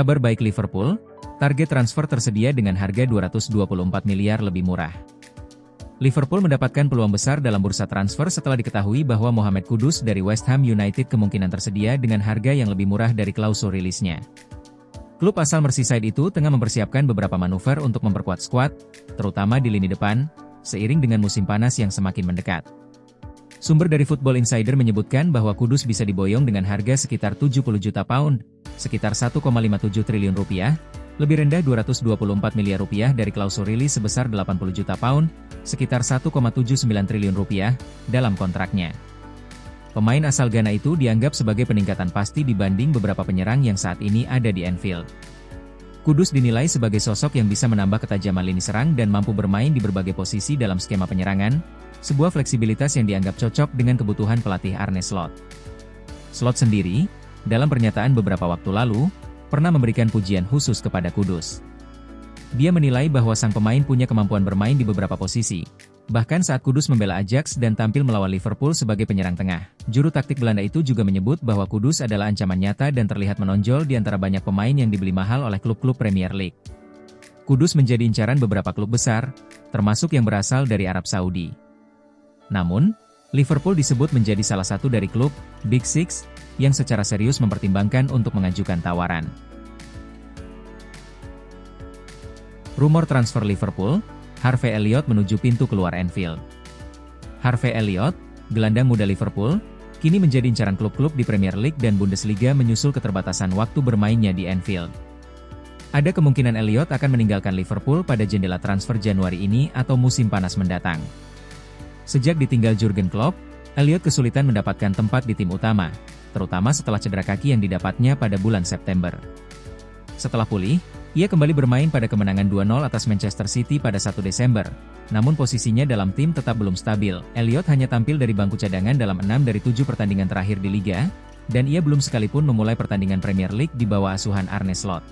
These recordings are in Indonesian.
Kabar baik Liverpool, target transfer tersedia dengan harga 224 miliar lebih murah. Liverpool mendapatkan peluang besar dalam bursa transfer setelah diketahui bahwa Mohamed Kudus dari West Ham United kemungkinan tersedia dengan harga yang lebih murah dari klausul rilisnya. Klub asal Merseyside itu tengah mempersiapkan beberapa manuver untuk memperkuat skuad, terutama di lini depan, seiring dengan musim panas yang semakin mendekat. Sumber dari Football Insider menyebutkan bahwa Kudus bisa diboyong dengan harga sekitar 70 juta pound, sekitar 1,57 triliun rupiah, lebih rendah 224 miliar rupiah dari klausul rilis sebesar 80 juta pound, sekitar 1,79 triliun rupiah, dalam kontraknya. Pemain asal Ghana itu dianggap sebagai peningkatan pasti dibanding beberapa penyerang yang saat ini ada di Anfield. Kudus dinilai sebagai sosok yang bisa menambah ketajaman lini serang dan mampu bermain di berbagai posisi dalam skema penyerangan, sebuah fleksibilitas yang dianggap cocok dengan kebutuhan pelatih Arne Slot. Slot sendiri, dalam pernyataan beberapa waktu lalu, pernah memberikan pujian khusus kepada Kudus. Dia menilai bahwa sang pemain punya kemampuan bermain di beberapa posisi. Bahkan saat Kudus membela Ajax dan tampil melawan Liverpool sebagai penyerang tengah, juru taktik Belanda itu juga menyebut bahwa Kudus adalah ancaman nyata dan terlihat menonjol di antara banyak pemain yang dibeli mahal oleh klub-klub Premier League. Kudus menjadi incaran beberapa klub besar, termasuk yang berasal dari Arab Saudi. Namun, Liverpool disebut menjadi salah satu dari klub Big Six yang secara serius mempertimbangkan untuk mengajukan tawaran. Rumor transfer Liverpool, Harvey Elliott menuju pintu keluar Anfield. Harvey Elliott, gelandang muda Liverpool, kini menjadi incaran klub-klub di Premier League dan Bundesliga menyusul keterbatasan waktu bermainnya di Anfield. Ada kemungkinan Elliott akan meninggalkan Liverpool pada jendela transfer Januari ini atau musim panas mendatang. Sejak ditinggal Jurgen Klopp, Elliott kesulitan mendapatkan tempat di tim utama, terutama setelah cedera kaki yang didapatnya pada bulan September. Setelah pulih, ia kembali bermain pada kemenangan 2-0 atas Manchester City pada 1 Desember. Namun posisinya dalam tim tetap belum stabil. Elliott hanya tampil dari bangku cadangan dalam 6 dari 7 pertandingan terakhir di Liga, dan ia belum sekalipun memulai pertandingan Premier League di bawah asuhan Arne Slot.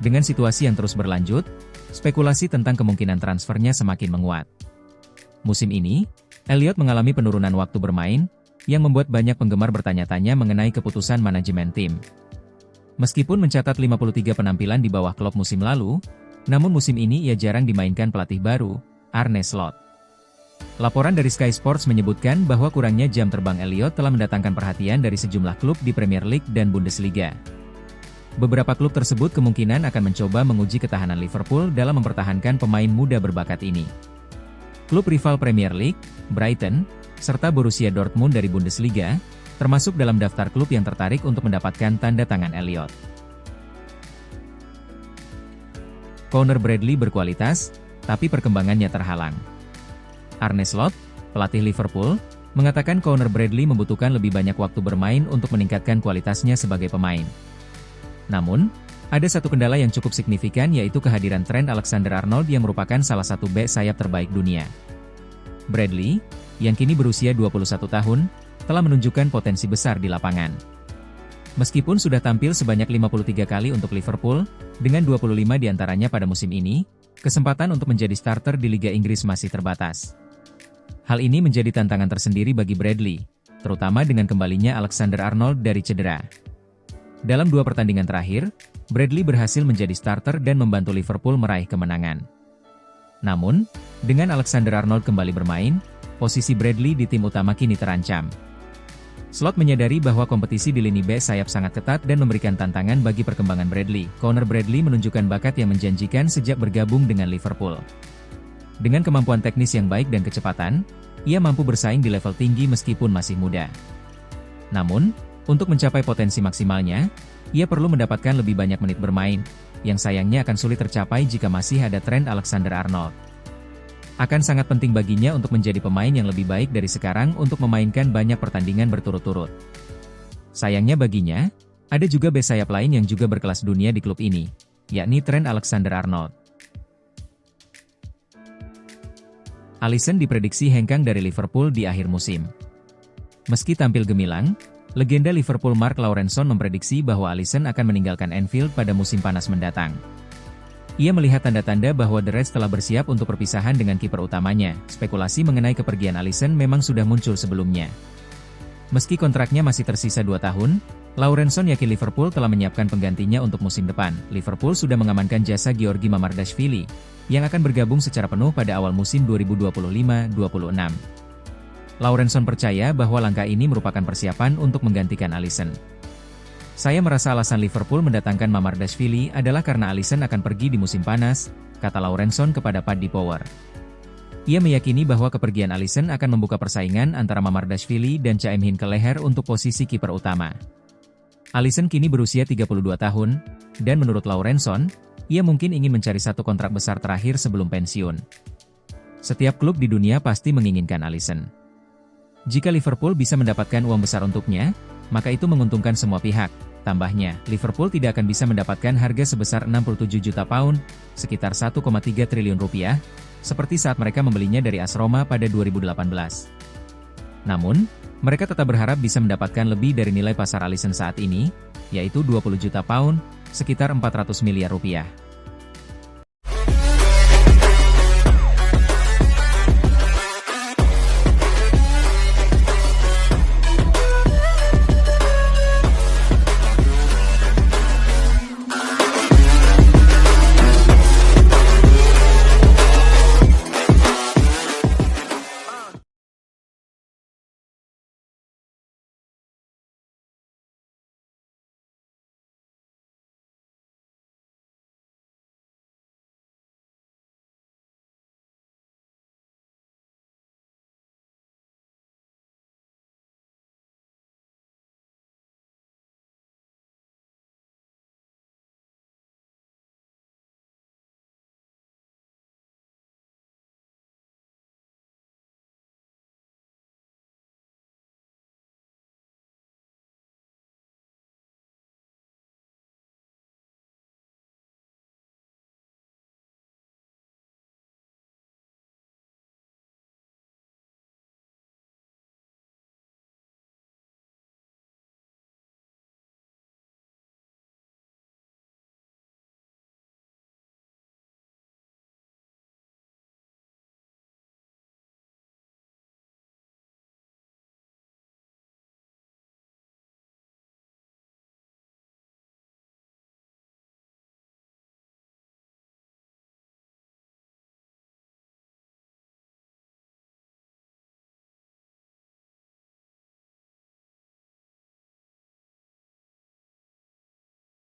Dengan situasi yang terus berlanjut, spekulasi tentang kemungkinan transfernya semakin menguat. Musim ini, Elliott mengalami penurunan waktu bermain, yang membuat banyak penggemar bertanya-tanya mengenai keputusan manajemen tim. Meskipun mencatat 53 penampilan di bawah Klopp musim lalu, namun musim ini ia jarang dimainkan pelatih baru, Arne Slot. Laporan dari Sky Sports menyebutkan bahwa kurangnya jam terbang Elliott telah mendatangkan perhatian dari sejumlah klub di Premier League dan Bundesliga. Beberapa klub tersebut kemungkinan akan mencoba menguji ketahanan Liverpool dalam mempertahankan pemain muda berbakat ini. Klub rival Premier League, Brighton, serta Borussia Dortmund dari Bundesliga, termasuk dalam daftar klub yang tertarik untuk mendapatkan tanda tangan Elliott. Conor Bradley berkualitas, tapi perkembangannya terhalang. Arne Slot, pelatih Liverpool, mengatakan Conor Bradley membutuhkan lebih banyak waktu bermain untuk meningkatkan kualitasnya sebagai pemain. Namun, ada satu kendala yang cukup signifikan yaitu kehadiran Trent Alexander-Arnold yang merupakan salah satu bek sayap terbaik dunia. Bradley, yang kini berusia 21 tahun, telah menunjukkan potensi besar di lapangan. Meskipun sudah tampil sebanyak 53 kali untuk Liverpool, dengan 25 diantaranya pada musim ini, kesempatan untuk menjadi starter di Liga Inggris masih terbatas. Hal ini menjadi tantangan tersendiri bagi Bradley, terutama dengan kembalinya Alexander-Arnold dari cedera. Dalam 2 pertandingan terakhir, Bradley berhasil menjadi starter dan membantu Liverpool meraih kemenangan. Namun, dengan Alexander-Arnold kembali bermain, posisi Bradley di tim utama kini terancam. Slot menyadari bahwa kompetisi di lini bek sayap sangat ketat dan memberikan tantangan bagi perkembangan Bradley. Conor Bradley menunjukkan bakat yang menjanjikan sejak bergabung dengan Liverpool. Dengan kemampuan teknis yang baik dan kecepatan, ia mampu bersaing di level tinggi meskipun masih muda. Namun, untuk mencapai potensi maksimalnya, ia perlu mendapatkan lebih banyak menit bermain, yang sayangnya akan sulit tercapai jika masih ada Trent Alexander-Arnold. Akan sangat penting baginya untuk menjadi pemain yang lebih baik dari sekarang untuk memainkan banyak pertandingan berturut-turut. Sayangnya baginya, ada juga bek sayap lain yang juga berkelas dunia di klub ini, yakni Trent Alexander-Arnold. Alisson diprediksi hengkang dari Liverpool di akhir musim. Meski tampil gemilang, legenda Liverpool Mark Lawrenson memprediksi bahwa Alisson akan meninggalkan Anfield pada musim panas mendatang. Ia melihat tanda-tanda bahwa The Reds telah bersiap untuk perpisahan dengan kiper utamanya. Spekulasi mengenai kepergian Alisson memang sudah muncul sebelumnya. Meski kontraknya masih tersisa 2 tahun, Laurenson yakin Liverpool telah menyiapkan penggantinya untuk musim depan. Liverpool sudah mengamankan jasa Georgi Mamardashvili, yang akan bergabung secara penuh pada awal musim 2025-26. Laurenson percaya bahwa langkah ini merupakan persiapan untuk menggantikan Alisson. Saya merasa alasan Liverpool mendatangkan Mamardashvili adalah karena Alisson akan pergi di musim panas, kata Laurenson kepada Paddy Power. Ia meyakini bahwa kepergian Alisson akan membuka persaingan antara Mamardashvili dan Chaim Keleher untuk posisi kiper utama. Alisson kini berusia 32 tahun, dan menurut Laurenson, ia mungkin ingin mencari satu kontrak besar terakhir sebelum pensiun. Setiap klub di dunia pasti menginginkan Alisson. Jika Liverpool bisa mendapatkan uang besar untuknya, maka itu menguntungkan semua pihak. Tambahnya, Liverpool tidak akan bisa mendapatkan harga sebesar 67 juta pound, sekitar 1,3 triliun rupiah, seperti saat mereka membelinya dari AS Roma pada 2018. Namun, mereka tetap berharap bisa mendapatkan lebih dari nilai pasar Alisson saat ini, yaitu 20 juta pound, sekitar 400 miliar rupiah.